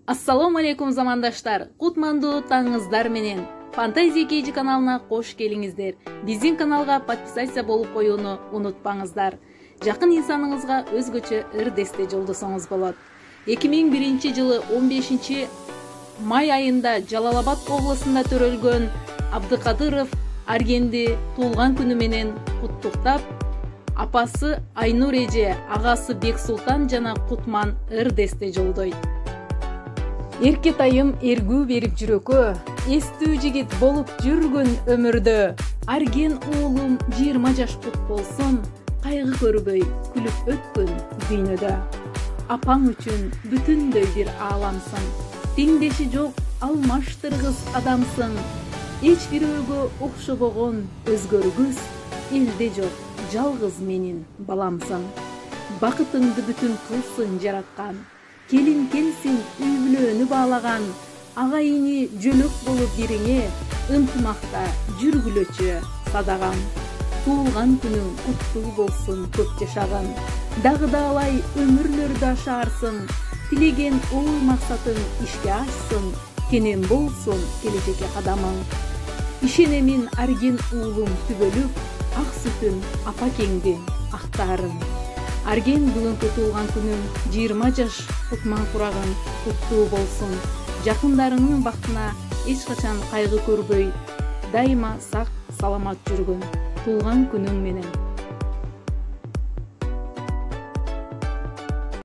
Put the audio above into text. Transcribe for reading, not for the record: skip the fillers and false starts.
Ассаламу алейкум замандаштар. Кутмандуу таңыңыздар менен Фантазия Кейджи каналына кош келиңиздер. Биздин каналга подписация болуп коюуну унутпаңыздар. Жакын инсаныңызга өзгөчө ырдесте жолдосоңуз болот. 2001 жылы 15 май айында Жалал-Абад облусунда төрөлгөн Абдыкадыров Аргенди туулган күнү менен куттуктап, апасы Айнур эже, агасы Бексултан жана Кутман ырдесте жолдойт. Эркетайым эргүү берип жүрөккө, эстүү жигит болуп жүргөн өмүрдө. Арген уулум 20 жаш кут болсун, кайгы көрбөй күлүп өткөн дүйнөдө. Апаң үчүн бүтүндөй бир ааламсың, теңдеши жок алмаштыргыс адамсың. Эч бирөөгө окшобогон өзгөргүс, элде жок жалгыз менин баламсың. Бакытыңды бүтүн кылсын жараткан, келин келсин үй бүлөнү баалаган, ага ини жөлөк болуп бириңе, ынтымакта жүргүлөчү садаган. Туулган күнүң куттуу болсун көп жашаган, дагыдаалай өмүрлөрдү ашаарсың, тилеген ой максатың ишке ашсын, кенен болсун келечекке кадамың. Ишенемин Арген уулум түбөлүп, ак сүтүн апакеңдин актаарын. Арген бүгүнкү туулган күнүң 20 жаш Кутман курагың куттуу болсун. Жакындарыңдын бактына эч качан кайгы көрбөй, дайыма сак саламат жүргүн. Туулган күнүң менен.